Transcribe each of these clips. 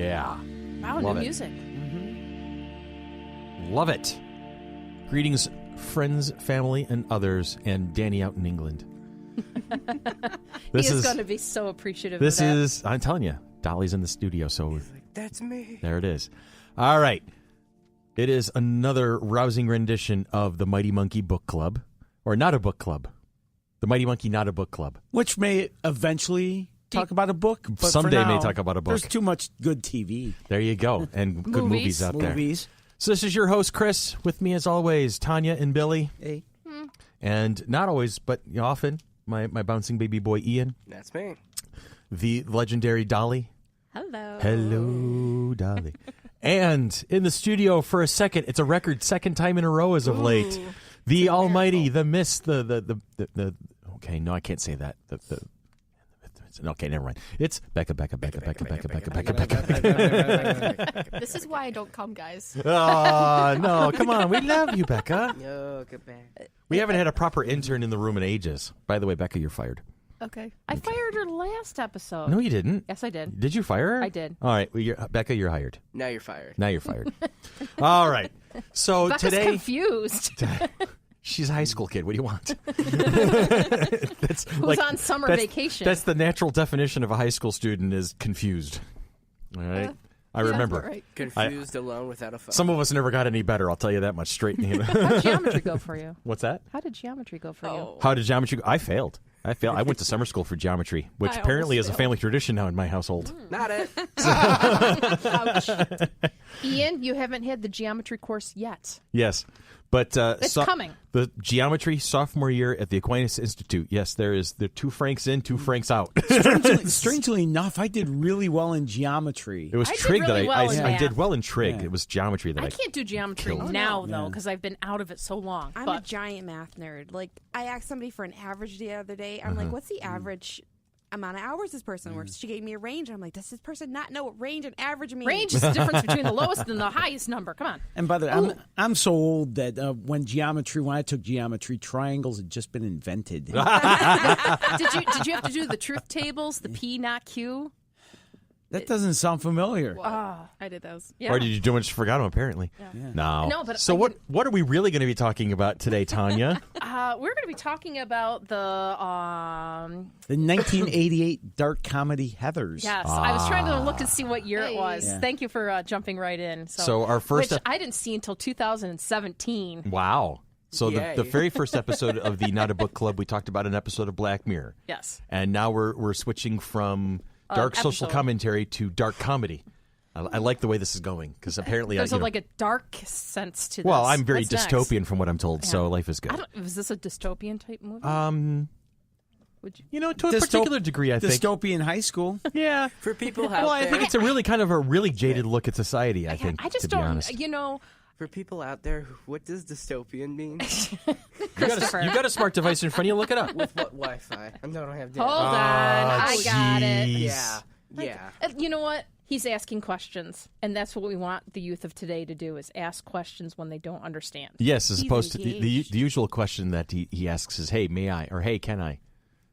Yeah. Wow, Love new it. music. Love it. Greetings, friends, family, and others, and Danny out in England. He is going to be so appreciative This of that. is, I'm telling you, Dolly's in the studio, so That's me. there it is. All right. It is another rousing rendition of the Mighty Monkey Book Club, or not a book club. The Mighty Monkey Not a Book Club. Which may eventually talk about a book. But Someday for now, may talk about a book. There's too much good TV. There you go. And good movies out there. Movies. So this is your host, Chris. With me, as always, Tanya and Billy. Hey. And not always, but often, my bouncing baby boy, Ian. That's me. The legendary Dolly. Hello. Hello, Dolly. And in the studio for a second, it's a record second time in a row as of late. The Almighty, the Miss, the okay, no, I can't say that. Okay, never mind. It's Becca. This is why I don't come, guys. Oh, no, come on. We love you, Becca. Yo, get back. We haven't had a proper intern in the room in ages. By the way, Becca, you're fired. Okay. I fired her last episode. No, you didn't. Yes, I did. Did you fire her? I did. All right. Well, Becca, you're hired. Now you're fired. Now you're fired. All right. So Becca's today, confused. she's a high school kid. What do you want? That's Who's on summer vacation. That's the natural definition of a high school student is confused. All right. I remember. Right. Confused, alone, without a phone. Some of us never got any better. I'll tell you that much straight. How'd geometry go for you? What's that? How did geometry go for you? How did geometry go? I failed. I went to summer school for geometry, which I apparently almost is a family tradition now in my household. Not it. Ouch. Ian, you haven't had the geometry course yet. Yes. But It's coming. The geometry sophomore year at the Aquinas Institute. Yes, there are 2 francs in, 2 francs out. Strangely enough, I did really well in geometry. It was I did trig really that well in I math. did well in trig. Yeah. It was geometry that I can't do geometry killed. now, though, Yeah. because I've been out of it so long. I'm but a giant math nerd. Like, I asked somebody for an average the other day. I'm like, what's the average amount of hours this person works? She gave me a range. I'm like, does this person not know what range and average means? range is the difference between the lowest and the highest number. Come on. And by the way, I'm so old that when I took geometry, triangles had just been invented. Did you have to do the truth tables, the P not Q? That doesn't sound familiar. I did those. Yeah. Or did you do much forgot them, apparently? No. No, but so I what are we really going to be talking about today, Tanya? We're going to be talking about the The 1988 dark comedy Heathers. yes. I was trying to look and see what year it was. Yeah. Thank you for jumping right in. So our first which I didn't see until 2017. Wow. So Yay. the very first episode of the Not a Book Club, we talked about an episode of Black Mirror. Yes. And now we're switching from dark social episode. commentary to dark comedy. I like the way this is going because apparently There's like a dark sense to this. well, I'm very What's next? dystopian from what I'm told, so life is good. Was this a dystopian type movie? Would you? You know, to a particular degree, I think. Dystopian high school. Yeah. For people out Well, I there, think it's a really kind of a really jaded look at society, I think, I just to be don't. honest. You know, for people out there, what does dystopian mean? Christopher. You got a smart device in front of you, look it up. With what Wi-Fi? I don't have data. Hold on, I got it. jeez. Yeah. You know what? He's asking questions, and that's what we want the youth of today to do: is ask questions when they don't understand. Yes, as He's opposed to the engaged. usual question that he asks is, "Hey, may I?" or "Hey, can I?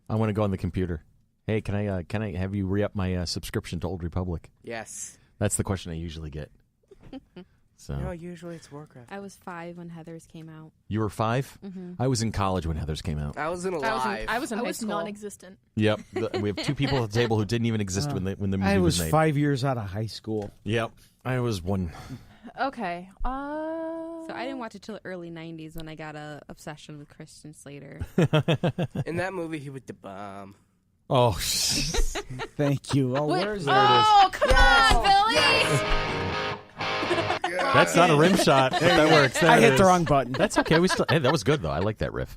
I want to go on the computer. Hey, can I have you re-up my subscription to Old Republic?" Yes. That's the question I usually get. So No, usually it's Warcraft. I was 5 when Heathers came out. you were 5? I was in college when Heathers came out. I wasn't alive. I was in I high was school. non-existent. Yep, we have 2 people at the table who didn't even exist when the movie I was made. 5 years out of high school. Yep, I was 1. Okay. So I didn't watch it till the early 90s when I got a obsession with Christian Slater. In that movie, he was the bomb. Oh, Thank you. Oh, Wait, where's oh, come on, Billy! that's not a rim shot. That works. There I it hit is. the wrong button. That's okay. Hey, that was good though. I like that riff.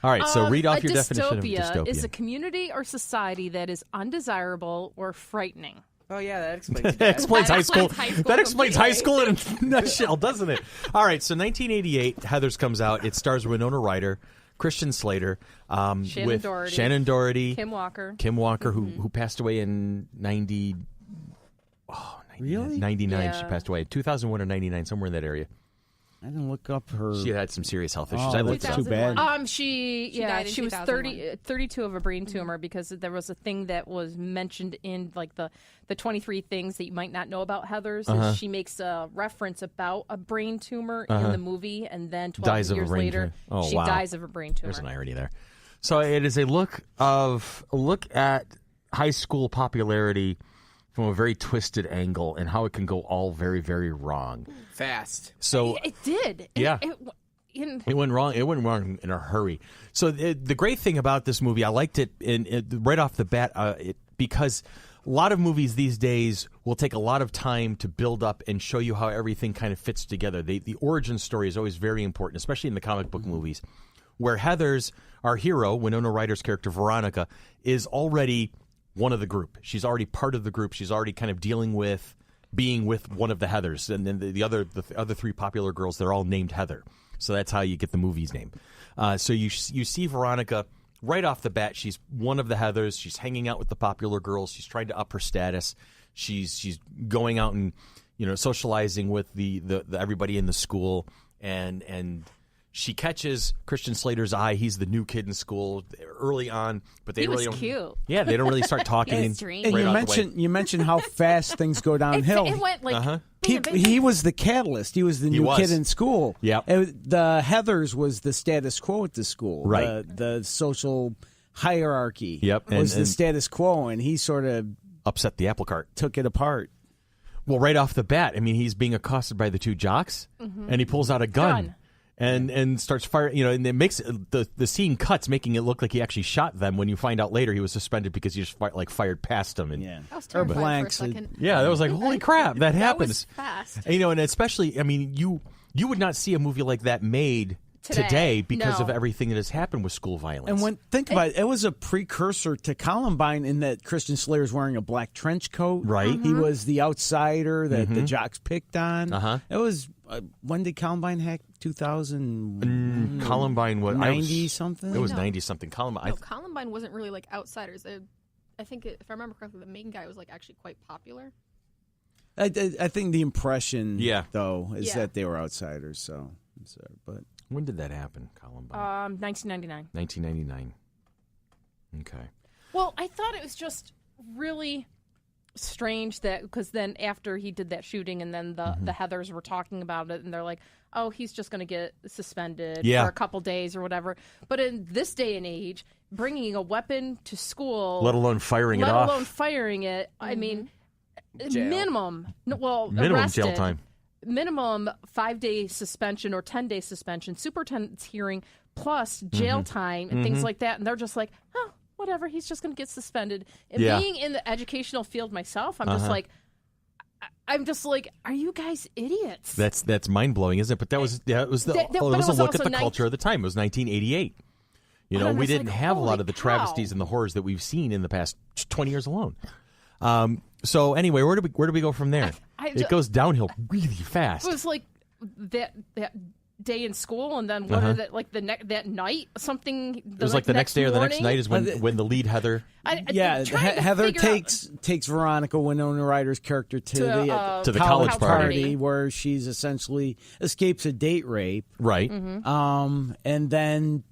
All right, so read off your definition of dystopia. Is a community or society that is undesirable or frightening. Oh, yeah, that explains That that. explains high school. explains high school That explains high school completely. in a nutshell, doesn't it? All right, so 1988, Heathers comes out. It stars Winona Ryder, Christian Slater, with Doherty, Shannen Doherty, Kim Walker. who passed away in 99. Really? 99. Yeah. She passed away. 2001 or 99, somewhere in that area. I didn't look up her. She had some serious health issues. Oh, I looked that's it up. too bad. She died in was 2001. 32 of a brain tumor because there was a thing that was mentioned in like the 23 things that you might not know about Heather's. Is she makes a reference about a brain tumor in the movie, and then 12 Dies of a years brain later, tumor. Oh, she wow. dies of a brain tumor. There's an irony there. So it is a look at high school popularity from a very twisted angle and how it can go all very, very wrong. Fast. So It did. Yeah. It It went wrong. It went wrong in a hurry. So the great thing about this movie, I liked it right off the bat because a lot of movies these days will take a lot of time to build up and show you how everything kind of fits together. The origin story is always very important, especially in the comic book movies, where Heather's, our hero, Winona Ryder's character, Veronica, is already one of the group. She's already part of the group. She's already kind of dealing with being with one of the Heathers. And then the other three popular girls, they're all named Heather. So that's how you get the movie's name. So you see Veronica right off the bat. She's one of the Heathers. She's hanging out with the popular girls. She's trying to up her status. She's going out and socializing with the everybody in the school, and she catches Christian Slater's eye. He's the new kid in school early on, but they He really was don't. cute. Yeah, they don't really start talking. It's strange. And right you off the way. mentioned how fast things go downhill. It went like bam, He, bam, bam. he was the catalyst. He was the new was. kid in school. Yep. The Heathers was the status quo at the school. Right. The social hierarchy Yep, was the and- status quo, and he sort of Upset the apple cart. took it apart. Well, right off the bat, I mean, he's being accosted by the two jocks, and he pulls out a gun. And starts firing, and it makes the scene cuts, making it look like he actually shot them. When you find out later, he was suspended because he just fired past them. And Yeah. I was Or terrified for a blanks. second. yeah, that was like, holy crap, that That happens. was fast. And especially, I mean, you would not see a movie like that made today because No. of everything that has happened with school violence. And think about it, it was a precursor to Columbine in that Christian Slater's wearing a black trench coat. Right. He was the outsider that the jocks picked on. Uh-huh. It was, when did Columbine hack? 2000? Columbine was 90 something? It was No. 90 something. Columbine. No, Columbine wasn't really like outsiders. I think, if I remember correctly, the main guy was like actually quite popular. I think the impression, Yeah. though, is Yeah. that they were outsiders. So, but When did that happen? Columbine. 1999. 1999. Okay. Well, I thought it was just really strange that because then after he did that shooting and then the Heathers were talking about it and they're like, oh, he's just going to get suspended Yeah. for a couple days or whatever. But in this day and age, bringing a weapon to school, Let alone firing it let off. alone firing it, I mean, Jail. minimum Jail arrested, time. minimum 5-day suspension or 10-day suspension, superintendent's hearing plus jail time and things like that. And they're just like, oh, whatever, he's just going to get suspended. And Yeah. being in the educational field myself, I'm just like, are you guys idiots? That's mind blowing, isn't it? But that was it was But it it was a was look at also the culture of the time. It was 1988. And I We was didn't like, have a lot holy of the cow. travesties and the horrors that we've seen in the past 20 years alone. So anyway, where do we go from there? It goes downhill really fast. It was like that day in school, and then what is it, like that night something? It was like the next day or the next morning? night is when the lead Heather. yeah, trying to Heather figure out- takes Veronica, Winona Ryder's character, to the the college party. where she's essentially escapes a date rape, Right. and then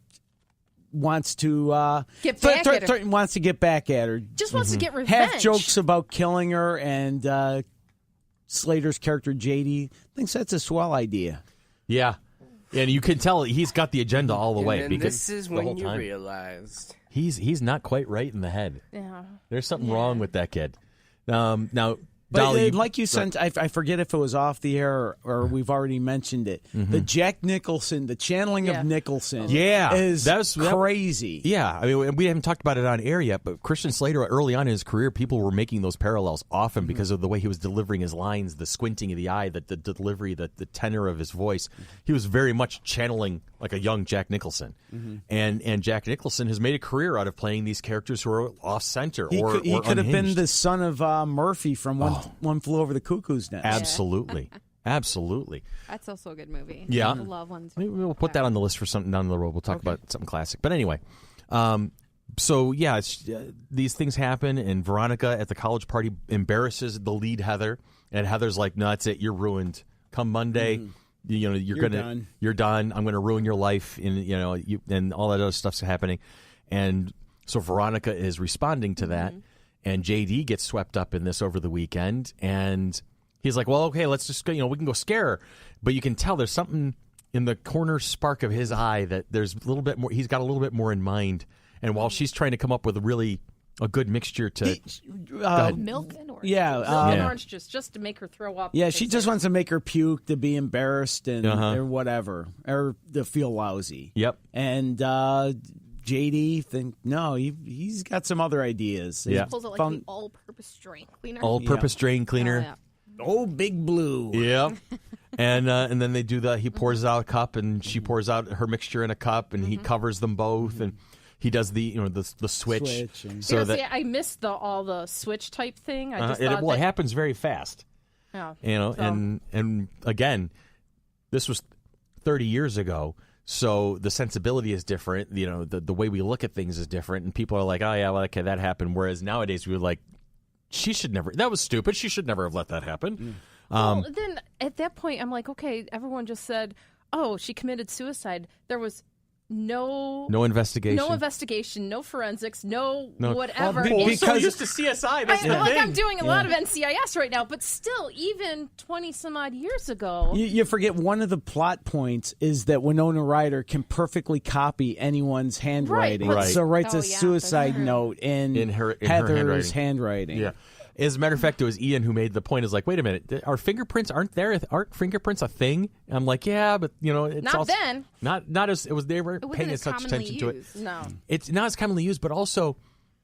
wants to Get back at her. wants to get back at her. Just wants to get revenge. Half jokes about killing her, and Slater's character JD thinks that's a swell idea. Yeah. And you can tell he's got the agenda all the way And because this is the when whole you time realized. he's not quite right in the head. Yeah. There's something wrong with that kid. Now, But Dolly, like you said, I forget if it was off the air or we've already mentioned it. The Jack Nicholson, the channeling Yeah. of Nicholson, Yeah, is that- crazy. Yeah, I mean, we haven't talked about it on air yet, but Christian Slater, early on in his career, people were making those parallels often because of the way he was delivering his lines, the squinting of the eye, the delivery, the tenor of his voice. He was very much channeling like a young Jack Nicholson. And Jack Nicholson has made a career out of playing these characters who are off-center He or could have been unhinged. the son of Murphy from One Flew Over the Cuckoo's Nest. Absolutely. Absolutely. That's also a good movie. Yeah. I love ones. Maybe we'll put that on the list for something down the road. We'll talk about something classic. But anyway, so yeah, these things happen, and Veronica at the college party embarrasses the lead Heather, and Heather's like, "No, that's it. You're ruined. Come Monday, you're done. You're done. I'm gonna ruin your life, and all that other stuff's happening, and so Veronica is responding to that, and JD gets swept up in this over the weekend, and he's like, well, okay, let's just go. We can go scare her, but you can tell there's something in the corner spark of his eye that there's a little bit more. He's got a little bit more in mind, and while she's trying to come up with a good mixture to Milk and orange. Yeah, Milk and orange juice just to make her throw up. yeah. She just wants to make her puke, to be embarrassed, and or whatever, or to feel lousy. Yep. And JD he's got some other ideas. Yeah. Pulls out like the all-purpose drain cleaner. all-purpose drain cleaner. yeah. Oh, Big Blue. Yep. And then they do he pours out a cup, and she pours out her mixture in a cup, and he covers them both, and he does the switch. So that I missed all the switch type thing. I just it thought happens very fast. Yeah. And again, this was 30 years ago, so the sensibility is different. The way we look at things is different, and people are like, oh yeah, well, okay, that happened. Whereas nowadays we were like, she should never. That was stupid. She should never have let that happen. Well, then at that point, I'm like, okay, everyone just said, oh, she committed suicide. There was no investigation, no forensics, no whatever. Well, so used to CSI. That's the thing. I'm doing a lot of NCIS right now, but still, even 20 some odd years ago. You forget one of the plot points is that Winona Ryder can perfectly copy anyone's handwriting. Right. So writes Oh, a yeah, suicide that's true. note in her Heather's handwriting. Yeah. As a matter of fact, it was Ian who made the point. Is like, wait a minute, our fingerprints aren't there? Aren't fingerprints a thing? And I'm like, yeah, but it's Not also, then. Not as it was. They were It wasn't paying as such commonly attention to it. used. No. It's not as commonly used, but also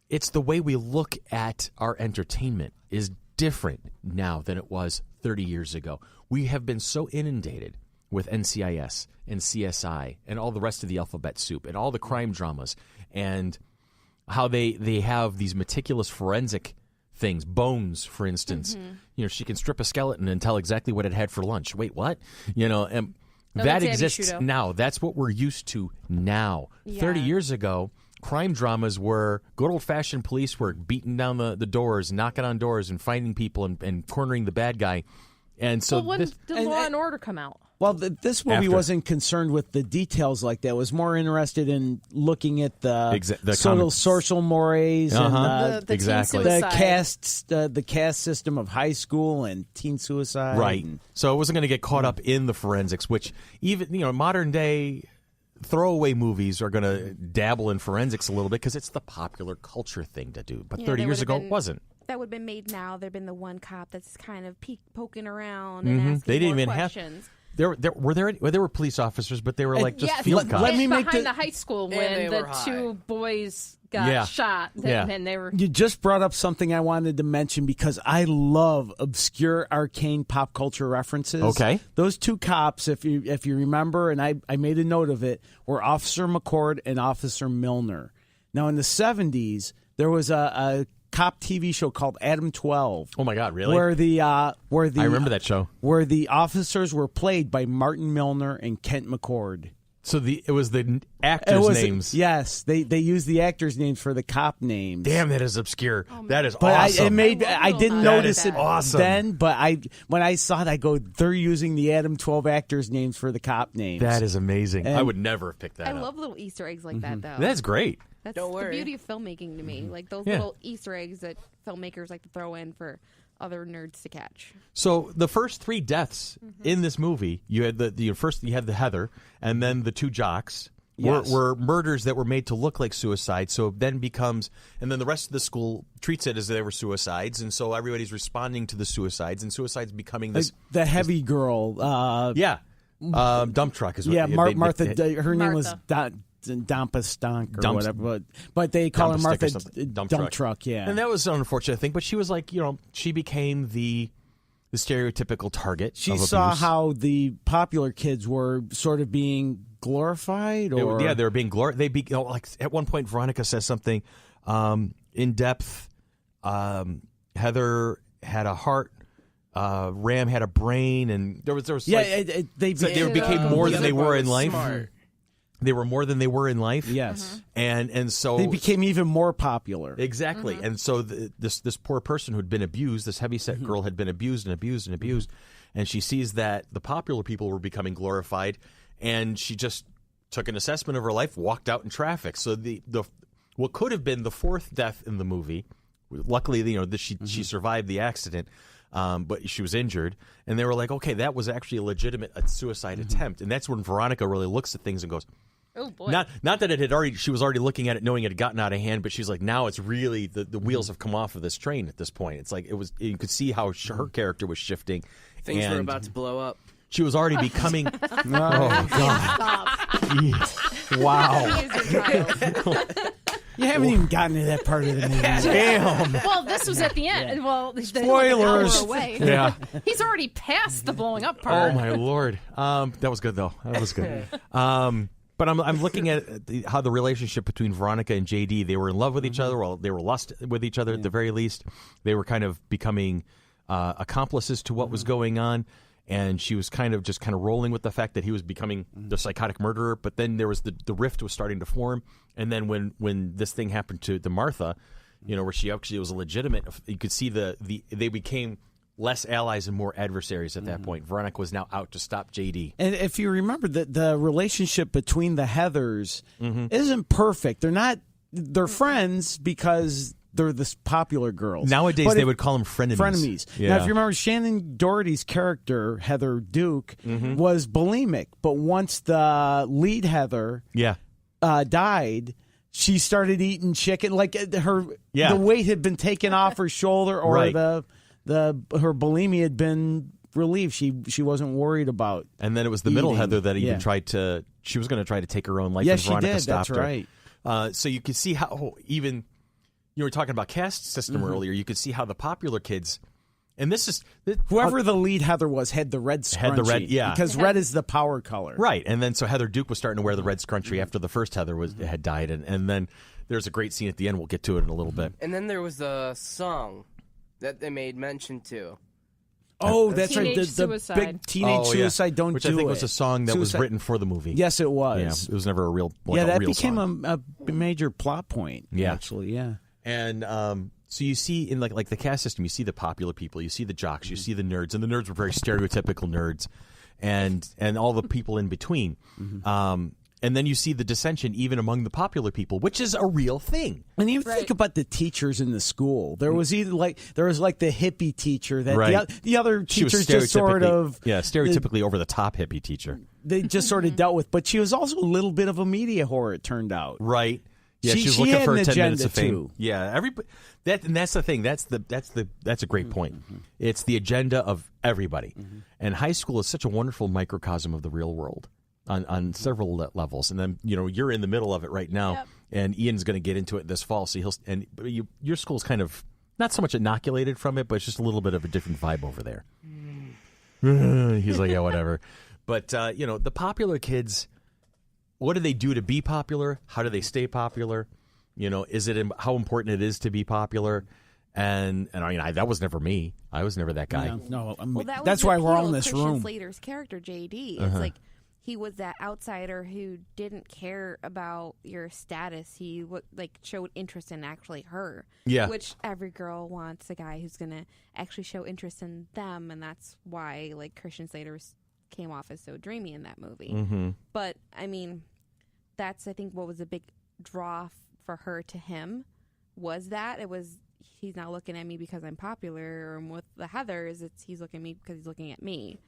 it's the way we look at our entertainment is different now than it was 30 years ago. We have been so inundated with NCIS and CSI and all the rest of the alphabet soup and all the crime dramas and how they have these meticulous forensic things. Bones, for instance. She can strip a skeleton and tell exactly what it had for lunch. Wait, what? And that that's Abby exists Shudo. now. That's what we're used to now. 30 years ago, crime dramas were good old-fashioned police work, beating down the doors, knocking on doors, and finding people and cornering the bad guy. And so When did Law and Order come out? Well, this movie After. wasn't concerned with the details like that. It was more interested in looking at the sort of social mores and The exactly. teen the caste system of high school and teen suicide. Right. And, So it wasn't going to get caught up in the forensics, which even modern day throwaway movies are going to dabble in forensics a little bit because it's the popular culture thing to do. But Yeah, 30 they years would've ago, been- it wasn't. That would have been made now. There'd been the one cop that's kind of poking around and asking They didn't more even questions. There were police officers, but they were like just Yes, field cops. let me make behind the- the high school And when they the were high. two boys got Yeah. shot. Yeah. And they were. You just brought up something I wanted to mention because I love obscure, arcane pop culture references. Okay. Those two cops, if you remember, and I made a note of it, were Officer McCord and Officer Milner. Now, in the 70s, there was a cop TV show called Adam 12. Oh my God, really? Where the I remember that show. where the officers were played by Martin Milner and Kent McCord. So it was the actors' names. Yes, they used the actors' names for the cop names. Damn, that is obscure. That is But awesome. I didn't That notice is it awesome. then. But when I saw it, I go, they're using the Adam 12 actors' names for the cop names. That is amazing. And- I would never have picked that I up. love little Easter eggs like that, though. That's great. That's Don't the worry. beauty of filmmaking to me. Like those Yeah. little Easter eggs that filmmakers like to throw in for other nerds to catch. So the first three deaths in this movie, you had you had the Heather, and then the two jocks Yes. were murders that were made to look like suicide. So it then becomes, and then the rest of the school treats it as they were suicides, and so everybody's responding to the suicides, and suicides becoming this. the heavy girl. Dump truck is what Martha. they- Her name was Martha. Dampa Stonk or Dump- whatever. But they call her Dump stick or Martha something. Dump Truck. Yeah. And that was an unfortunate thing, but she was like, she became the stereotypical target. She of saw abuse. how the popular kids were sort of being glorified, or they were being glorified. Like at one point, Veronica says something in depth. Heather had a heart. Ram had a brain, and there was yeah. like, They so they became more than they were in life. Smart. They were more than they were in life. Yes. And so They became even more popular. exactly. And so this poor person who'd been abused, this heavyset girl had been abused and abused and abused, and she sees that the popular people were becoming glorified, and she just took an assessment of her life, walked out in traffic. So the what could have been the fourth death in the movie, luckily she survived the accident. But she was injured, and they were like, okay, that was actually a legitimate suicide attempt. And that's when Veronica really looks at things and goes, Oh boy. not that it had already, she was already looking at it knowing it had gotten out of hand, but she's like, now it's really, the wheels have come off of this train at this point. It's like, you could see how her character was shifting. Things were and about to blow up. She was already becoming, Oh, God. Wow. He is your child. You haven't even gotten to that part of the movie. Damn. Well, this was at the end. Well, Spoilers. Hour away. Yeah. He's already past the blowing up part. Oh my Lord. That was good though. That was good. But I'm looking at how the relationship between Veronica and JD, they were in love with each other, or they were lust with each other at the very least. They were kind of becoming accomplices to what was going on, and she was kind of rolling with the fact that he was becoming the psychotic murderer. But then there was the rift was starting to form, and then when this thing happened to Martha, where she actually was a legitimate, you could see they became less allies and more adversaries at that point. Veronica was now out to stop JD. And if you remember that the relationship between the Heathers isn't perfect. They're friends because they're the popular girls. Nowadays, But they would call them frenemies. Frenemies. Yeah. Now, if you remember, Shannen Doherty's character, Heather Duke, was bulimic. But once the lead Heather Yeah. died, she started eating chicken. Like the weight had been taken off her shoulder, or Right. her bulimia had been relieved. She wasn't worried about. And then it was the middle Eating. Heather that even Yeah. she was going to try to take her own life, Yeah, and she Veronica did. stopped That's her. right. So you can see how even, you were talking about caste system earlier, you could see how the popular kids, and this is... Whoever the lead Heather was had the red scrunchie. Had the red- yeah. Because red is the power color. Right, and then so Heather Duke was starting to wear the red scrunchie after the first Heather had died, and then there's a great scene at the end, we'll get to it in a little bit. And then there was a song that they made mention to. Oh, that's right. Teenage The suicide. big teenage suicide. Don't Which do I think it. was a song that was Suicide- written for the movie. Yes, it was. Yeah, it was never a real that real became song. a major plot point. Yeah. Actually, yeah. And so you see in like the caste system, you see the popular people, you see the jocks, you see the nerds, and the nerds were very stereotypical nerds, and all the people in between. And then you see the dissension even among the popular people, which is a real thing. And you think about the teachers in the school. There was either the hippie teacher that Right. the other She was teachers just sort of stereotypically over the top hippie teacher. they just sort of dealt with. But she was also a little bit of a media whore. It turned out. Right. Yeah, She was looking had for an 10 minutes agenda, of fame. too. Yeah, everybody. That's the thing. That's a great point. It's the agenda of everybody, and high school is such a wonderful microcosm of the real world on several levels. And then you're in the middle of it right now, Yep. and Ian's going to get into it this fall. So your school's kind of not so much inoculated from it, but it's just a little bit of a different vibe over there. He's like, yeah, whatever. But the popular kids. What do they do to be popular? How do they stay popular? Is it how important it is to be popular? And I mean, that was never me. I was never that guy. Yeah, no, Well, that was that's the why we're appeal all in of this Christian room. Slater's character JD. It's like he was that outsider who didn't care about your status. He showed interest in actually her. Yeah. Which every girl wants a guy who's gonna actually show interest in them, and that's why Christian Slater came off as so dreamy in that movie. Mm-hmm. But I mean, that's I think what was a big draw for her to him was that it was he's not looking at me because I'm popular, or with the Heathers, he's looking at me because he's looking at me.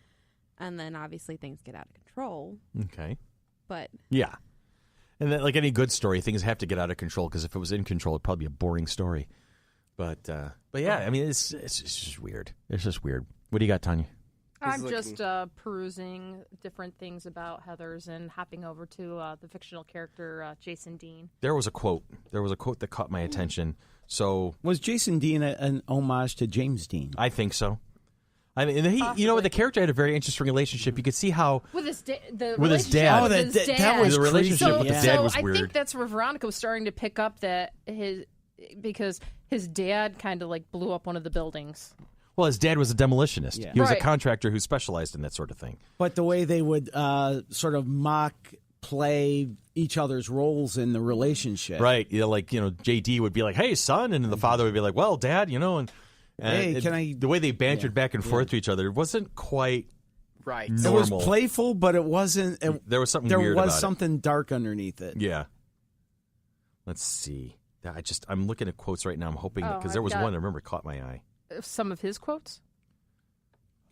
And then obviously things get out of control. Okay. But Yeah. And then, like any good story, things have to get out of control, because if it was in control, it'd probably be a boring story. But yeah, I mean, it's just weird. It's just weird. What do you got, Tanya? I'm He's just perusing different things about Heathers and hopping over to the fictional character Jason Dean. There was a quote that caught my attention. So Was Jason Dean an homage to James Dean? I think so. I mean, and the character had a very interesting relationship. You could see how With his With his relationship dad. with Oh, his that dad. was the relationship creepy. with the Yeah. dad So was I weird. think that's where Veronica was starting to pick up that because his dad kind of blew up one of the buildings. Well, his dad was a demolitionist. Yeah. He was a Right. contractor who specialized in that sort of thing. But the way they would sort of mock play each other's roles in the relationship. Right. Like, JD would be like, hey, son. And then the father would be like, well, Dad, and Hey, can I... The way they bantered back and forth to each other wasn't quite Right. normal. It was playful, but it wasn't... There was something there weird was about something dark underneath it. Yeah. Let's see. I'm looking at quotes right now. I'm hoping, because there was I've got- one I remember caught my eye. Some of his quotes.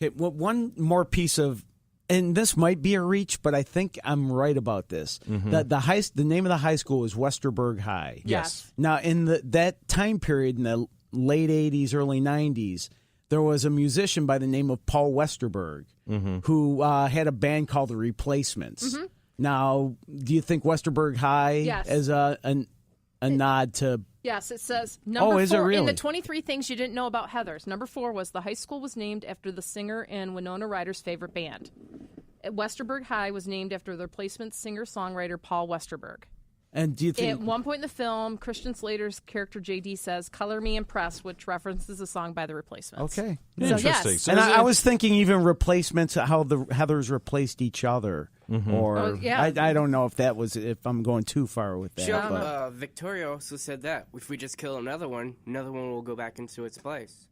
Okay, well, one more piece of... And this might be a reach, but I think I'm right about this. The name of the high school is Westerberg High. Yes. Now, in that time period, in the late 80s, early 90s, there was a musician by the name of Paul Westerberg who had a band called The Replacements. Now, do you think Westerberg High Yes. is a nod to... Yes, it says number is it 4 in really? the 23 things you didn't know about Heathers. Number 4 was the high school was named after the singer and Winona Ryder's favorite band. Westerberg High was named after the Replacements singer-songwriter Paul Westerberg. And do you think... At one point in the film, Christian-Slater's character JD says, "Color Me Impressed," which references a song by the Replacements. Okay. So, Interesting. yes. So And is I it- was thinking even replacements, how the Heathers replaced each other. Or Oh, yeah. I don't know if I'm going too far with that. Sure, but- Victoria also said that if we just kill another one will go back into its place.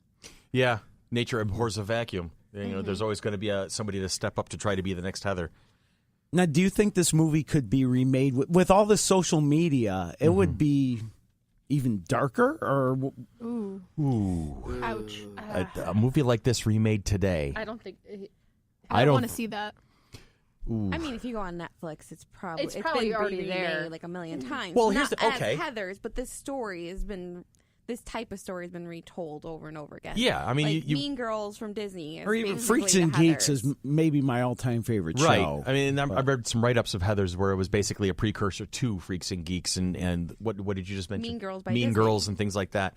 Yeah. Nature abhors a vacuum. There's always going to be somebody to step up to try to be the next Heather. Now, do you think this movie could be remade with all the social media? It would be even darker, or Ouch. A movie like this remade today. I don't think. I don't- don't want to see that. I mean, if you go on Netflix, it's probably probably already remade there. like a million times. Well, here's Not the- okay. as Heathers, but this type of story has been retold over and over again. Yeah, I mean, like you- Mean Girls from Disney, is or even basically Freaks the and Geeks Heathers. is maybe my all-time favorite Right. show. I mean, I've read some write-ups of Heathers where it was basically a precursor to Freaks and Geeks and what did you just mention? Mean Girls by Mean Disney. Girls and things like that.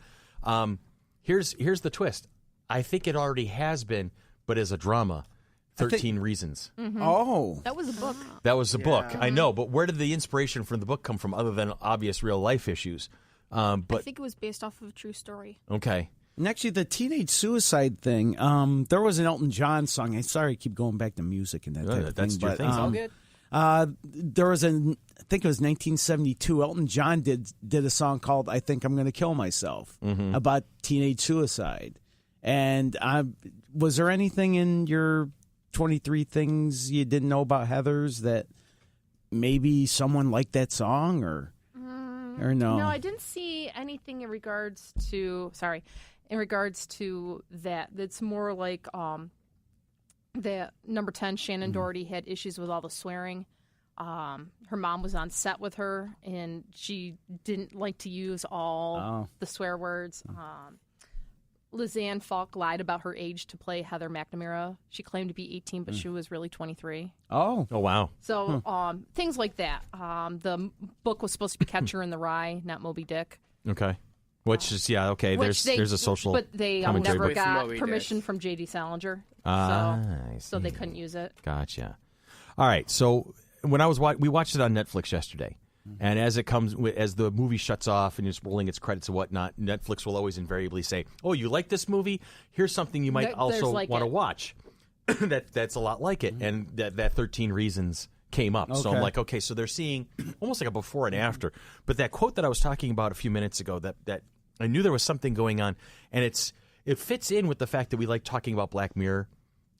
Here's the twist. I think it already has been, but as a drama. 13 Reasons. Oh, That was a book. That was the book. I know, but where did the inspiration from the book come from other than obvious real-life issues? I But, think it was based off of a true story. okay. and actually, the teenage suicide thing. There was an Elton John song. I'm sorry, I keep going back to music and that type of that's thing. your but, thing. It's all good. There was I think it was 1972. Elton John did a song called "I Think I'm Going to Kill Myself" about teenage suicide. And was there anything in your 23 things you didn't know about Heathers that maybe someone liked that song or no? No, I didn't see anything in regards to. Sorry, in regards to that. It's more like that number 10, Shannen Doherty had issues with all the swearing. Her mom was on set with her, and she didn't like to use all the swear words. Lisanne-Falk lied about her age to play Heather McNamara. She claimed to be 18, but she was really 23. Oh, wow. So things like that. The book was supposed to be Catcher in the Rye, not Moby Dick. Okay. Which is, okay, Which there's a social But they commentary. never With got Moby permission Dick. from J.D. Salinger. I So they see. couldn't use it. Gotcha. All right. So when I was we watched it on Netflix yesterday, and as it comes, as the movie shuts off and it's rolling its credits and whatnot, Netflix will always invariably say, "Oh, you like this movie? Here's something you might There's also like want to it." watch." That's a lot like it, and that 13 Reasons came up. So I'm Okay. like, okay, so they're seeing almost like a before and after. But that quote that I was talking about a few minutes ago, that I knew there was something going on, and it fits in with the fact that we like talking about Black Mirror.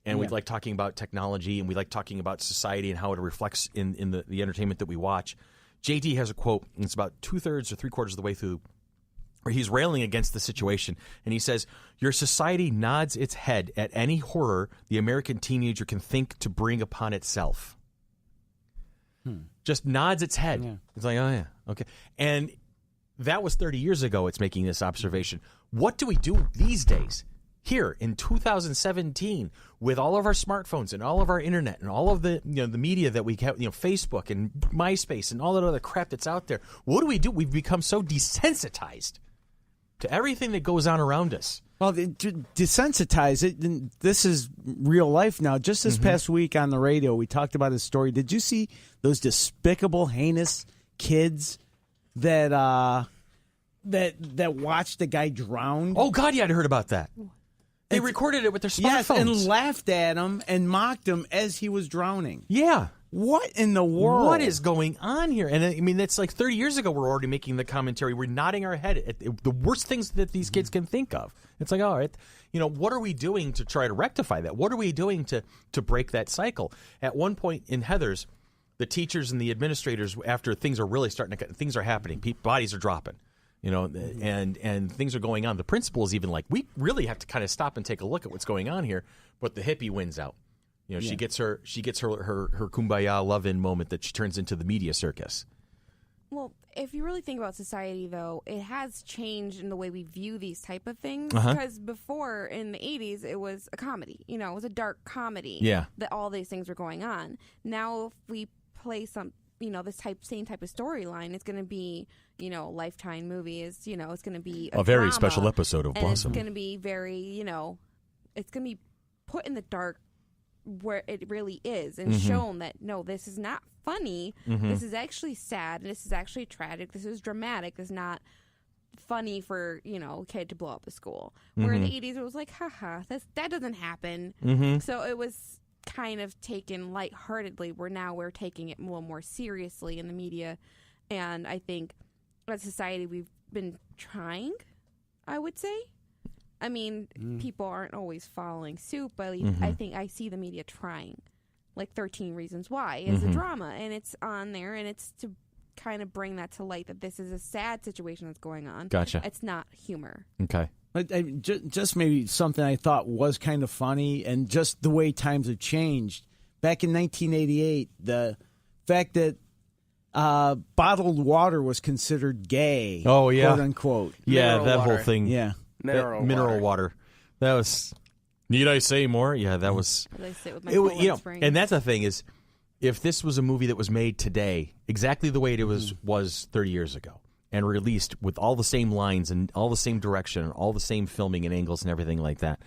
And we like talking about technology, and we like talking about society and how it reflects in the entertainment that we watch. JD has a quote, and it's about 2/3 or 3/4 of the way through, where he's railing against the situation. And he says, "Your society nods its head at any horror the American teenager can think to bring upon itself." Just nods its head. Yeah. It's like, oh, yeah, okay. And that was 30 years ago it's making this observation. What do we do these days? Here in 2017, with all of our smartphones and all of our internet and all of the the media that we have, Facebook and MySpace and all that other crap that's out there, what do? We've become so desensitized to everything that goes on around us. Well, to desensitize it. This is real life now. Just this past week on the radio, we talked about a story. Did you see those despicable, heinous kids that watched the guy drown? Oh God, yeah, I'd heard about that. They recorded it with their Yes, smartphones. and laughed at him and mocked him as he was drowning. Yeah. what in the world? What is going on here? And I mean, that's like 30 years ago. We're already making the commentary. We're nodding our head at the worst things that these kids can think of. It's like, all right, what are we doing to try to rectify that? What are we doing to break that cycle? At one point in Heathers, the teachers and the administrators, after things are really starting to, things are happening, bodies are dropping, and things are going on. The principal is even like, we really have to kind of stop and take a look at what's going on here. But the hippie wins out. She gets her kumbaya love-in moment that she turns into the media circus. Well, if you really think about society, though, it has changed in the way we view these type of things. Uh-huh. Because before, in the 80s, it was a comedy. It was a dark comedy. Yeah. That all these things were going on. Now, if we play some, this same type of storyline, it's going to be, Lifetime movies. It's going to be a very drama, special episode of and Blossom. It's going to be very, it's going to be put in the dark where it really is and shown that, no, this is not funny. This is actually sad. This is actually tragic. This is dramatic. This is not funny for, a kid to blow up a school. Where in the 80s, it was like, haha, that doesn't happen. So it was kind of taken lightheartedly, where now we're taking it a little more seriously in the media. And I think as a society, we've been trying, I would say. I mean, people aren't always following suit, but I think I see the media trying. Like 13 Reasons Why is a drama, and it's on there, and it's to kind of bring that to light that this is a sad situation that's going on. Gotcha. It's not humor. Okay. Just maybe something I thought was kind of funny, and just the way times have changed. Back in 1988, the fact that bottled water was considered gay. Oh, yeah. Quote unquote. Yeah, Mineral that water. whole thing. Yeah. Mineral water. That was. Need I say more? Yeah, that was. As I sit with my Poland Springs. And that's the thing is, if this was a movie that was made today, exactly the way it was 30 years ago, and released with all the same lines and all the same direction and all the same filming and angles and everything like that,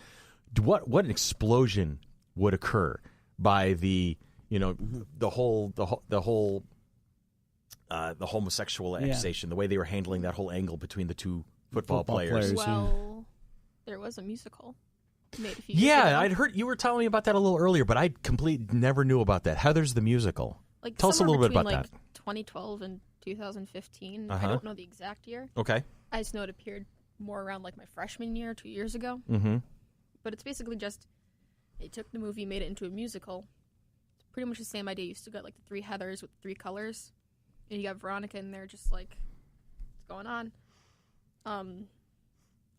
what an explosion would occur by the homosexual accusation, the way they were handling that whole angle between the two football players. Well, there was a musical made a few years ago. Yeah, I'd heard you were telling me about that a little earlier, but I completely never knew about that. Heather's the musical. Like Tell us a little bit between, about that. 2012 and 2015. Uh-huh. I don't know the exact year. Okay. I just know it appeared more around like my freshman year, 2 years ago. Mm-hmm. But it's basically just they took the movie, made it into a musical. It's pretty much the same idea. You still got like the three Heathers with three colors, and you got Veronica in there, just like what's going on.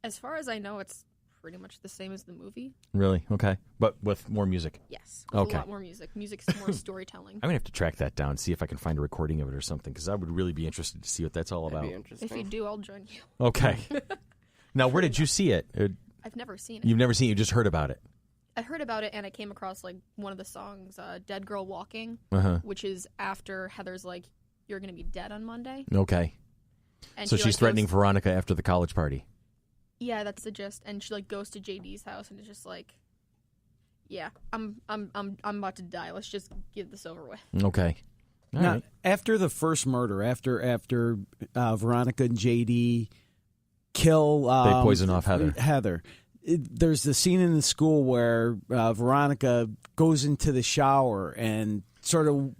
As far as I know, it's pretty much the same as the movie. Really? Okay. But with more music. Yes. With Okay. a lot more music. Music's more storytelling. I'm going to have to track that down, see if I can find a recording of it or something, because I would really be interested to see what that's all That'd about. be interesting. If you do, I'll join you. Okay. Now, where did you see it? I've never seen it. You've never seen it, you just heard about it. I heard about it, and I came across like one of the songs, "Dead Girl Walking," Uh-huh. which is after Heather's like, "You're gonna be dead on Monday." Okay. And So she, she's like, threatening goes- Veronica after the college party. Yeah, that's the gist. And she like goes to JD's house, and it's just like, "Yeah, I'm about to die. Let's just get this over with." Okay. All Now, right. after the first murder, after Veronica and JD kill, They poison off Heather. There's the scene in the school where Veronica goes into the shower and sort of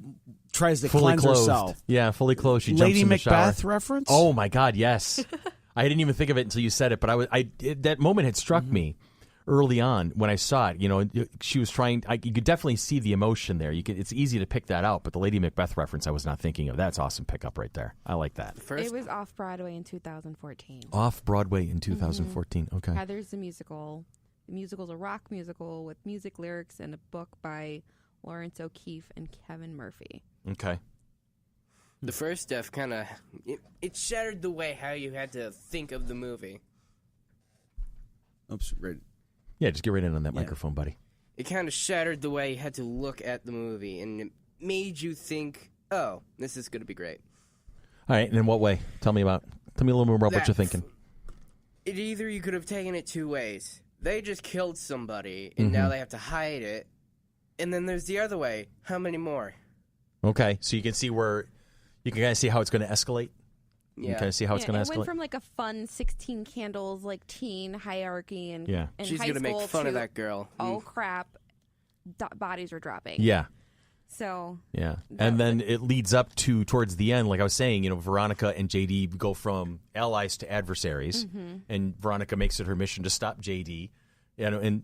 tries to Fully cleanse clothed. herself. Yeah, fully clothed. She Lady jumps in the Macbeth shower. reference? Oh my God, yes. I didn't even think of it until you said it, but that moment had struck me early on when I saw it. You know, she was trying. You could definitely see the emotion there. It's easy to pick that out, but the Lady Macbeth reference I was not thinking of. That's awesome pickup right there. I like that. It was off Broadway in 2014. Off Broadway in 2014. Okay. Heather's the musical. The musical's a rock musical with music, lyrics, and a book by Lawrence O'Keefe and Kevin Murphy. Okay. The first stuff kind of it shattered the way how you had to think of the movie. Oops, right. Yeah, just get right in on that microphone, buddy. It kind of shattered the way you had to look at the movie, and it made you think, "Oh, this is going to be great." All right, and in what way? Tell me a little more about what you're That's- thinking. It either you could have taken it two ways. They just killed somebody, and now they have to hide it. And then there's the other way. How many more? Okay, so you can see you can kind of see how it's going to escalate. You Yeah. kind of see how it's going it to went escalate. from like a fun 16 candles, like teen hierarchy and, and She's high going to make school fun of to, that girl. oh crap, bodies are dropping. Yeah. So Yeah. And then it leads up to towards the end, like I was saying, Veronica and JD go from allies to adversaries, and Veronica makes it her mission to stop JD, and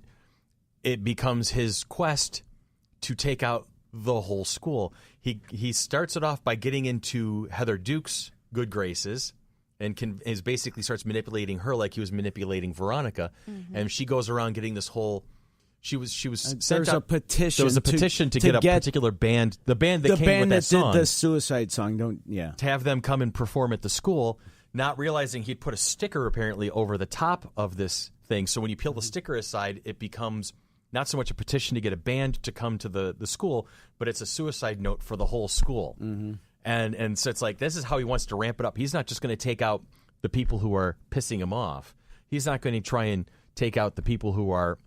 it becomes his quest to take out the whole school. He starts it off by getting into Heather Duke's good graces and is basically starts manipulating her like he was manipulating Veronica, and she goes around getting this whole. She was sent There's out, a petition. There was a petition to get a particular band, the band that came with that song, did the Suicide song. to have them come and perform at the school, not realizing he'd put a sticker apparently over the top of this thing. So when you peel the sticker aside, it becomes not so much a petition to get a band to come to the school, but it's a suicide note for the whole school. And so it's like, this is how he wants to ramp it up. He's not just going to take out the people who are pissing him off. He's not going to try and take out the people who are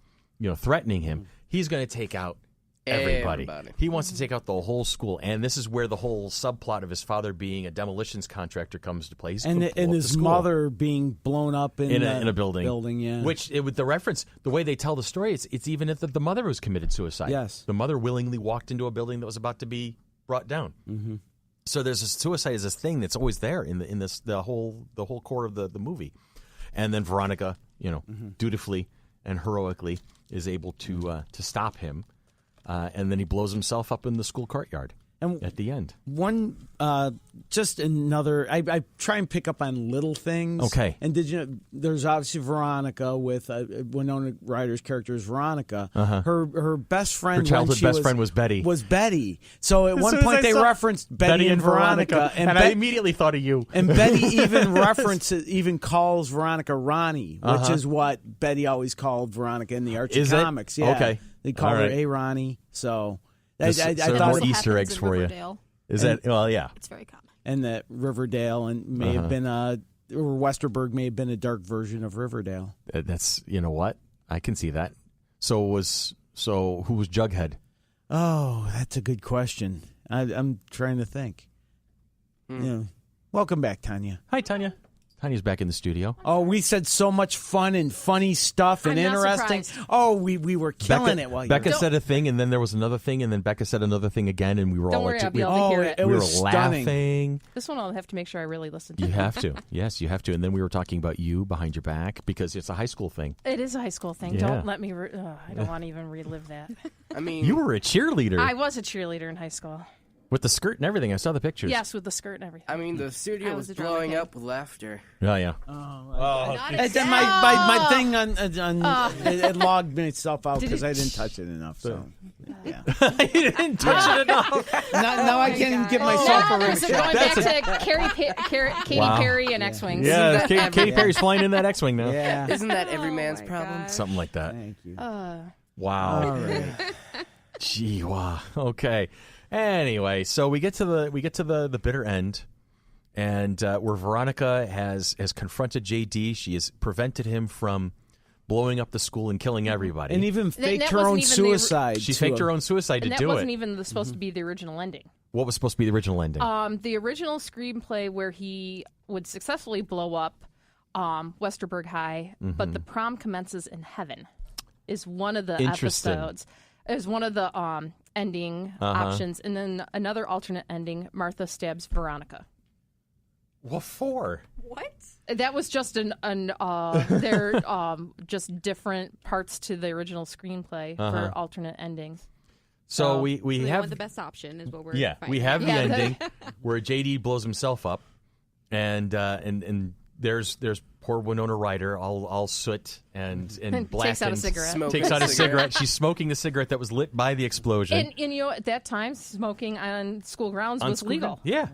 threatening him. He's going to take out everybody. He wants to take out the whole school, and this is where the whole subplot of his father being a demolitions contractor comes to play. And his mother being blown up in a building. Yeah. Which, with the reference, the way they tell the story, it's even if the mother was committed suicide. Yes. The mother willingly walked into a building that was about to be brought down. So there's suicide is this thing that's always there in the whole core of the movie. And then Veronica, dutifully and heroically is able to stop him, and then he blows himself up in the school courtyard at the end. Just another. I try and pick up on little things. Okay. And did you know? There's obviously Veronica with Winona Ryder's character is Veronica. Her best friend, Her childhood best friend was Betty. So at one point they referenced Betty and Veronica, and I immediately thought of you. And Betty even calls Veronica Ronnie, which is what Betty always called Veronica in the Archie comics. Yeah. Okay. They call her A Ronnie. So I thought more Easter eggs for Riverdale. you. Is that yeah? It's very common. And that Riverdale and may have been or Westerberg may have been a dark version of Riverdale. That's what I can see that. So who was Jughead? Oh, that's a good question. I'm trying to think. Yeah. Welcome back, Tanya. Hi, Tanya. Tanya's back in the studio. Oh, we said so much fun and funny stuff and I'm not interesting. surprised. Oh, we were killing it while you Becca were said a thing, and then there was another thing, and then Becca said another thing again, and we were Don't all worry, like, I'll be able to hear it. It we were was stunning. laughing. This one I'll have to make sure I really listen to. You have to. Yes, you have to. And then we were talking about you behind your back because it's a high school thing. It is a high school thing. Yeah. Don't let me. I don't want to even relive that. I mean, You were a cheerleader I was a cheerleader in high school. with the skirt and everything. I saw the pictures. Yes, with the skirt and everything. I mean, the studio I was was the drama blowing kid. up with laughter. Oh, yeah. And then my thing on it logged myself out because I didn't touch it enough. So yeah. You didn't touch it enough. now I can't even give myself a ring So shot. going back to Katy Wow. Perry and X-Wings. Yeah, Katy Perry's flying in that X-Wing now. Yeah. Isn't that every Oh man's my problem? gosh. Something like that. Thank you. Wow. All right. Gee, wow. Okay. Anyway, so we get to the bitter end, and where Veronica has confronted JD. She has prevented him from blowing up the school and killing everybody. And even faked that her wasn't own even the- suicide. she to faked her him. own suicide And to that do wasn't it. even supposed to be the original ending. What was supposed to be the original ending? The original screenplay where he would successfully blow up Westerberg High, but the prom commences in heaven is one of the Interesting. episodes. Is one of the ending options, and then another alternate ending. Martha stabs Veronica. What for? What? That was just they're just different parts to the original screenplay for alternate endings. So So we they have want the best option is what we're we finding. have the Yeah. ending where JD blows himself up, and there's poor Winona Ryder all soot and black Takes out a cigarette. Smoking Takes out a cigarette. She's smoking the cigarette that was lit by the explosion. And you know, at that time, smoking on school grounds On was school legal ground. Yeah,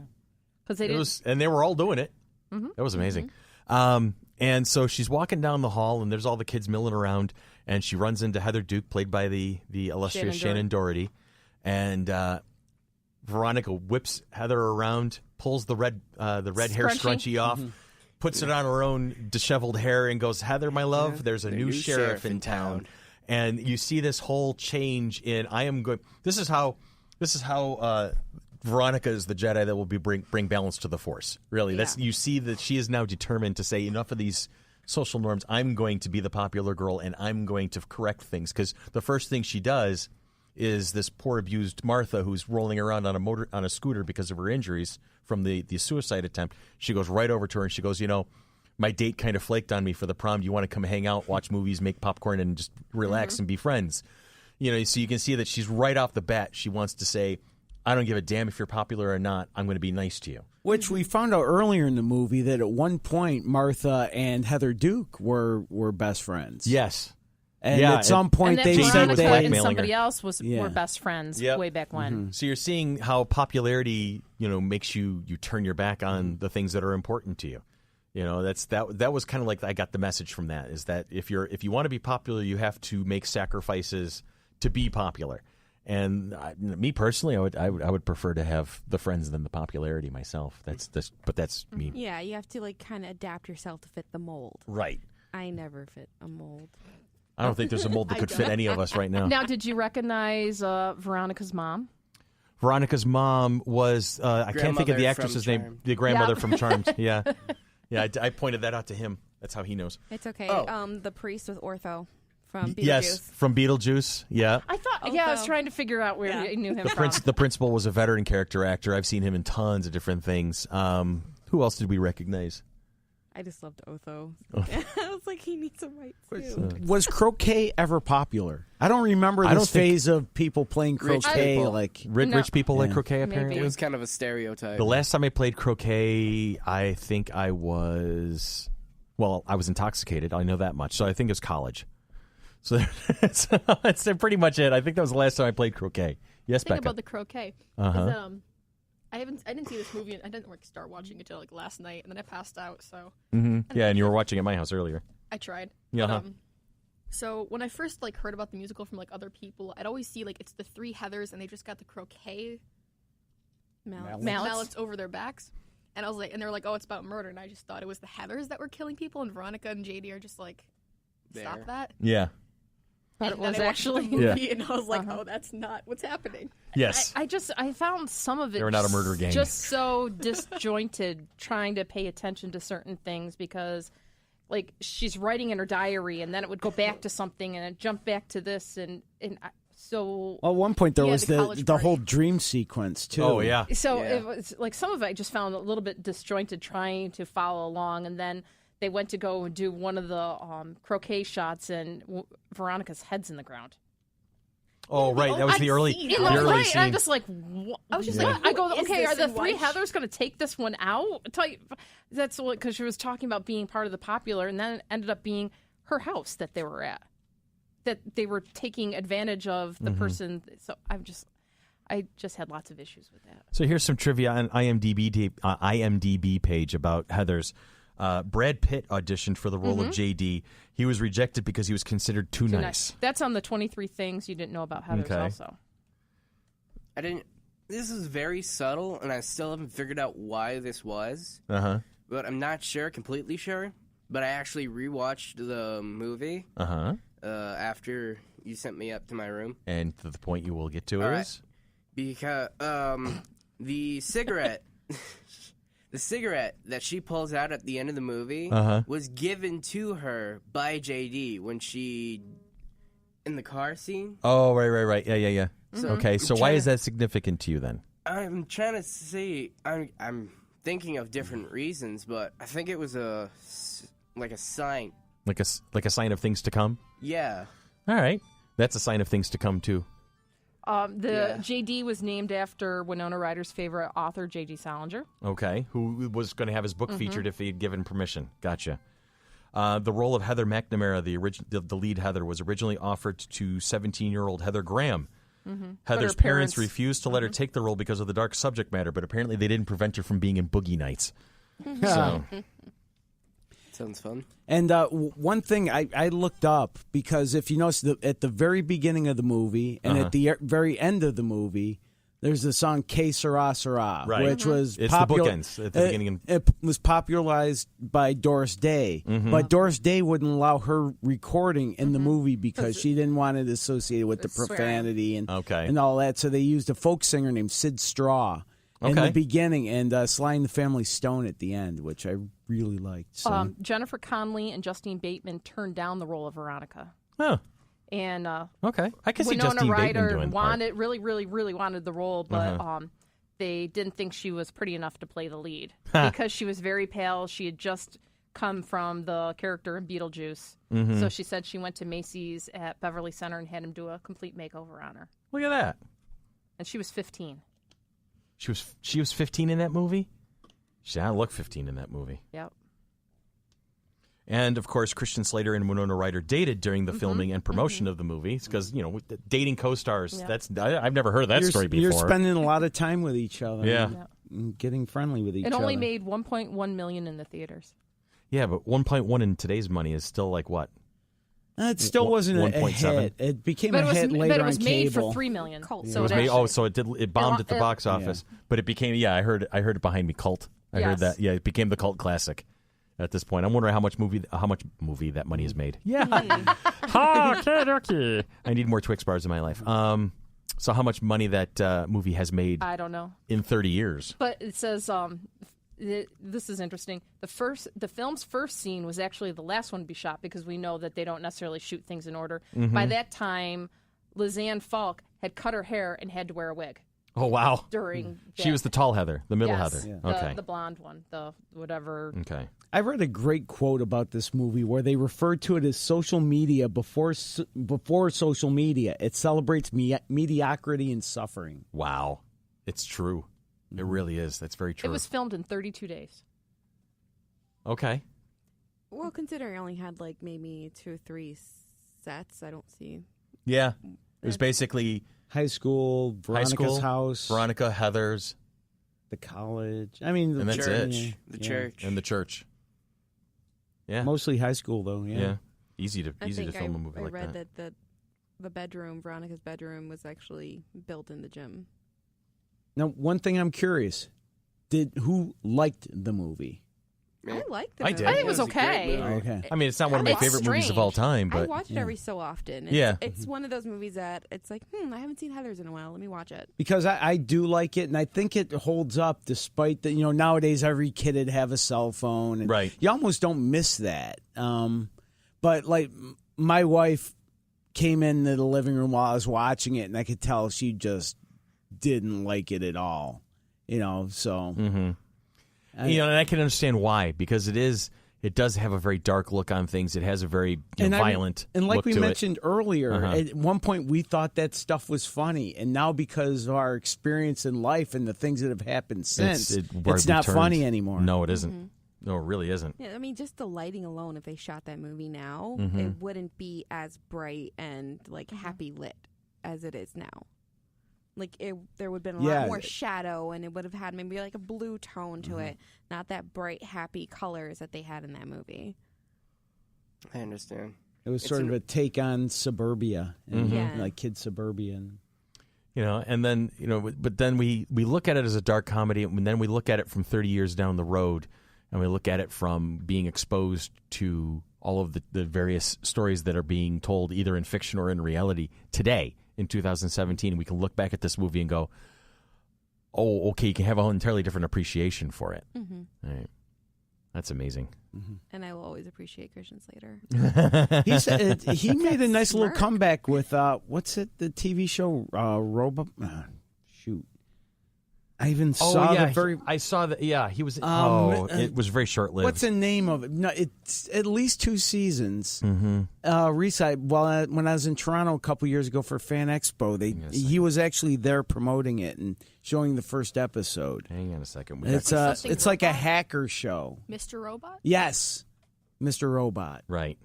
because they it didn't. was, and they were all doing it. That was amazing. And so she's walking down the hall, and there's all the kids milling around, and she runs into Heather Duke, played by the illustrious Shannen Doherty, and Veronica whips Heather around, pulls the red hair scrunchie off, puts it on her own disheveled hair, and goes, "Heather, my love, there's a new sheriff in town." And you see this whole change in I am going. This is how Veronica is the Jedi that will bring balance to the Force. Really, that's you see that she is now determined to say enough of these social norms. I'm going to be the popular girl, and I'm going to correct things. Because the first thing she does is this poor abused Martha who's rolling around on a scooter because of her injuries from the suicide attempt. She goes right over to her and she goes, my date kind of flaked on me for the prom. Do you want to come hang out, watch movies, make popcorn, and just relax and be friends? So you can see that she's right off the bat. She wants to say, I don't give a damn if you're popular or not. I'm going to be nice to you. Which we found out earlier in the movie that at one point Martha and Heather Duke were best friends. Yes. And at some point and they then said Veronica they and somebody else were best friends Yep. way back when. So you're seeing how popularity, makes you turn your back on the things that are important to you. That was kind of like I got the message from that, is that if you want to be popular, you have to make sacrifices to be popular. And me personally, I would prefer to have the friends than the popularity myself. But that's me. Yeah, you have to kind of adapt yourself to fit the mold. Right. I never fit a mold. I don't think there's a mold that could fit any of us right now. Now, did you recognize Veronica's mom? Veronica's mom was I can't think of the actress's name. The grandmother from Charmed. Yeah. Yeah, I pointed that out to him. That's how he knows. It's okay. Oh. The priest with ortho from Beetlejuice. Yes, from Beetlejuice. Yeah. I thought, I was trying to figure out where I knew him from. The principal was a veteran character actor. I've seen him in tons of different things. Who else did we recognize? I just loved Otho. I was like, he needs some rights too. Was croquet ever popular? I don't remember this phase of people playing croquet rich people like croquet. Apparently, it was kind of a stereotype. The last time I played croquet, I think I was intoxicated. I know that much. So I think it was college. So that's pretty much it. I think that was the last time I played croquet. Yes, Think Becca. about the croquet. Is that, I didn't see this movie. I didn't start watching it until last night, and then I passed out. So Yeah, and you were watching at my house earlier. I tried. Yeah. So when I first heard about the musical from other people, I'd always see it's the three Heathers, and they just got the croquet mallets over their backs, and I was and they were like, oh, it's about murder, and I just thought it was the Heathers that were killing people, and Veronica and JD are just stop that. Yeah. But it was I watched actually the movie, and I was like, oh, that's not what's happening. Yes. I found some of it They were not a murder gang. just so disjointed trying to pay attention to certain things because she's writing in her diary and then it would go back to something and it jumped back to this so at one point there was the the whole dream sequence too. Oh yeah. So it was some of it I just found a little bit disjointed trying to follow along, and then they went to go and do one of the croquet shots, and Veronica's head's in the ground. Oh, right. That was the early In the the early right, scene. and I'm just like, what? I was just I go, who is okay, this are the and three why Heathers going to take this one out? That's because she was talking about being part of the popular, and then it ended up being her house that they were at, that they were taking advantage of the person. So I just had lots of issues with that. So here's some trivia on IMDb page about Heathers. Brad Pitt auditioned for the role of JD. He was rejected because he was considered too nice. That's on the 23 things you didn't know about Heathers also. I didn't. This is very subtle, and I still haven't figured out why this was. Uh-huh. But I'm not completely sure. But I actually rewatched the movie. Uh-huh. After you sent me up to my room. And the point you will get to All is? Because the cigarette... The cigarette that she pulls out at the end of the movie was given to her by JD when she... in the car scene. Oh, right. Yeah. So okay, so why is that significant to you then? I'm trying to see... I'm thinking of different reasons, but I think it was a sign. Like a sign of things to come? Yeah. All right. That's a sign of things to come, too. JD was named after Winona Ryder's favorite author, J.D. Salinger. Okay, who was going to have his book featured if he had given permission. Gotcha. The role of Heather McNamara, the lead Heather, was originally offered to 17-year-old Heather Graham. Heather's parents refused to let her take the role because of the dark subject matter, but apparently they didn't prevent her from being in Boogie Nights. So... Sounds fun. And one thing I looked up, because if you notice at the very beginning of the movie and at the very end of the movie, there's the song Que Sera Sera, right. which was it's the bookends at the beginning. It was popularized by Doris Day, but Doris Day wouldn't allow her recording in the movie because she didn't want it associated with the profanity and all that. So they used a folk singer named Sid Straw in the beginning and Sly and the Family Stone at the end, which I really liked. So. Jennifer Connelly and Justine Bateman turned down the role of Veronica. Oh. And Okay, I can see Winona Justine Bateman Ryder doing the part. really wanted the role, but they didn't think she was pretty enough to play the lead because she was very pale. She had just come from the character in Beetlejuice. So she said she went to Macy's at Beverly Center and had him do a complete makeover on her. Look at that. And she was 15. She was 15 in that movie? She didn't look 15 in that movie. Yep. And, of course, Christian-Slater and Winona Ryder dated during the filming and promotion of the movie. Because, with the dating co-stars, I've never heard of that story before. You're spending a lot of time with each other. Yeah. And getting friendly with each other. It only made $1.1 million in the theaters. Yeah, but 1.1 in today's money is still like what? It still wasn't a 1.7. hit. It became a hit later on cable. But it was made for $3 million. Cult. So It was it made, actually- so it bombed at the box office. But it became, I heard it behind me, cult. I heard that. Yeah, it became the cult classic at this point. I'm wondering how much movie that money is made. Yeah. Okay. I need more Twix bars in my life. So how much money that movie has made I don't know. in 30 years? But it says this is interesting. The film's first scene was actually the last one to be shot because we know that they don't necessarily shoot things in order. By that time, Lisanne-Falk had cut her hair and had to wear a wig. Oh, wow. During She was the tall Heather, the middle Heather. Okay. The blonde one, the whatever. Okay. I read a great quote about this movie where they referred to it as social media before social media. It celebrates mediocrity and suffering. Wow. It's true. It really is. That's very true. It was filmed in 32 days. Okay. Well, considering I only had like maybe 2 or 3 sets, I don't see. Yeah. It was basically High school, Veronica's house, Veronica, Heather's, the college. I mean, and that's church. it. The church. And the church. Yeah. Mostly high school, though. Yeah. Easy to film a movie I like read that. the bedroom, Veronica's bedroom, was actually built in the gym. Now, one thing I'm curious: who liked the movie? I liked the I movie. did. I think it was a great okay. movie. Okay. I mean, it's not one of my It's favorite movies of all time, I but watch it every so often. It's one of those movies that it's like, I haven't seen Heather's in a while. Let me watch it. Because I do like it, and I think it holds up despite that. Nowadays every kid would have a cell phone, and Right. you almost don't miss that. But like my wife came into the living room while I was watching it, and I could tell she just didn't like it at all. So. Mm-hmm. And I can understand why, because it does have a very dark look on things. It has a very violent and like look we to mentioned earlier, Uh-huh. at one point we thought that stuff was funny, and now because of our experience in life and the things that have happened since, it's not funny anymore. No, it isn't. No, it really isn't. Yeah, I mean, just the lighting alone, if they shot that movie now, Mm-hmm. it wouldn't be as bright and like happy lit as it is now. Like there would have been a lot more shadow, and it would have had maybe like a blue tone to it, not that bright, happy colors that they had in that movie. I understand. It was sort of a take on suburbia, and Yeah. like Kid Suburban. And then but then we look at it as a dark comedy, and then we look at it from 30 years down the road, and we look at it from being exposed to all of the various stories that are being told either in fiction or in reality today. In 2017, we can look back at this movie and go, oh, okay, you can have an entirely different appreciation for it. Mm-hmm. All right. That's amazing. And I will always appreciate Christian-Slater. He made a nice little Smirk. comeback with the TV show Robot. Shoot, I even saw the very. I saw that. Yeah, he was. It was very short-lived. What's the name of it? No, it's at least 2 seasons. Mm-hmm. When I was in Toronto a couple years ago for Fan Expo, he was actually there promoting it and showing the first episode. Hang on a second. It's like a hacker show. Mr. Robot? Yes, Mr. Robot. Right.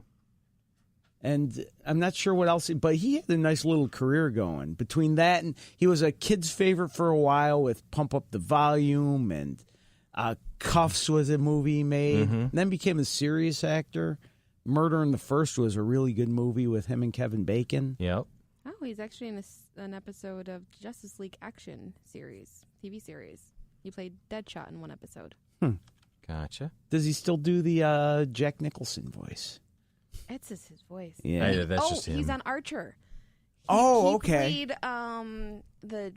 And I'm not sure what else, but he had a nice little career going. Between that and he was a kid's favorite for a while with Pump Up the Volume, and Cuffs was a movie he made. And then became a serious actor. Murder in the First was a really good movie with him and Kevin Bacon. Yep. Oh, he's actually in an episode of Justice League Action series, TV series. He played Deadshot in one episode. Gotcha. Does he still do the Jack Nicholson voice? It's just his voice. Yeah. That's just him. He's on Archer. Okay. He played the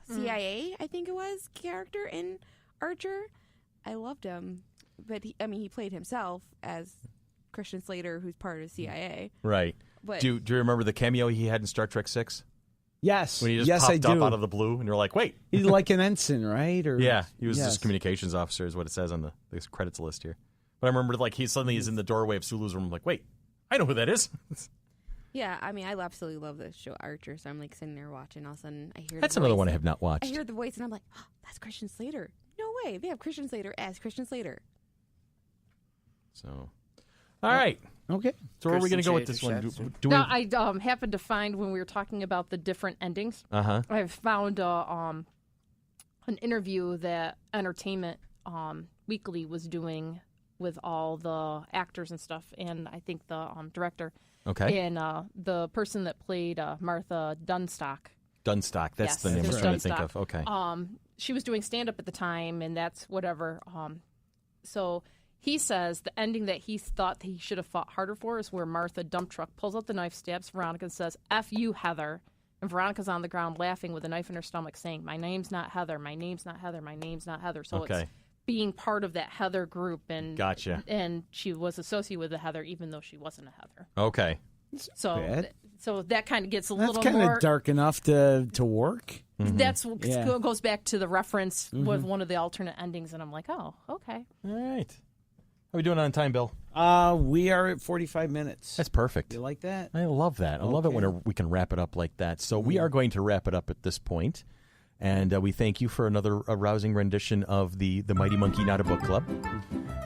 CIA, I think it was, character in Archer. I loved him, but he played himself as Christian-Slater, who's part of the CIA. Right. But Do you remember the cameo he had in Star Trek 6? Yes. When he just yes, I popped do. up out of the blue, and you're like, wait. He's like an ensign, right? Or Yeah, he was yes. just communications officer is what it says on the credits list here. But I remember like he's in the doorway of Sulu's room. I'm like, wait, I know who that is. yeah, I mean, I absolutely love the show Archer, so I'm like sitting there watching. All of a sudden, I hear That's the another voice. one I have not watched. I hear the voice, and I'm like, oh, that's Christian Slater. No way, they have Christian Slater as Christian Slater. So, all right. Okay. So where are we going to go with Christian this Slater one? Do we? Now, I happened to find when we were talking about the different endings, I found an interview that Entertainment Weekly was doing with all the actors and stuff, and I think the director. Okay. And the person that played Martha Dunstock. Dunstock. That's Yes, the name I was Miss trying to think Dunstock. of. Okay. She was doing stand-up at the time, and that's whatever. So he says the ending that he thought that he should have fought harder for is where Martha Dump Truck pulls out the knife, stabs Veronica, and says, F you, Heather. And Veronica's on the ground laughing with a knife in her stomach saying, my name's not Heather, my name's not Heather, my name's not Heather. So Okay. it's being part of that Heather group. And Gotcha. And she was associated with the Heather even though she wasn't a Heather. Okay. So bad. So that kind of gets a That's little kind more... of dark enough to work. That's Yeah. goes back to the reference with one of the alternate endings, and I'm like, oh, okay. All right. How are we doing on time, Bill? We are at 45 minutes. That's perfect. You like that? I love that. I love it when we can wrap it up like that. So we are going to wrap it up at this point. And we thank you for another rousing rendition of the Mighty Monkey Not a Book Club.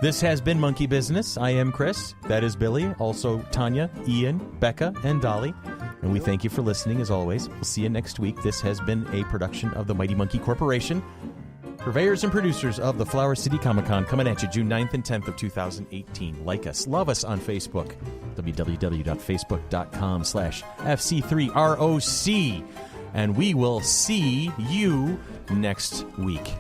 This has been Monkey Business. I am Chris. That is Billy. Also Tanya, Ian, Becca, and Dolly. And we thank you for listening as always. We'll see you next week. This has been a production of the Mighty Monkey Corporation. Purveyors and producers of the Flower City Comic-Con coming at you June 9th and 10th of 2018. Like us. Love us on Facebook. www.facebook.com/FC3ROC. And we will see you next week.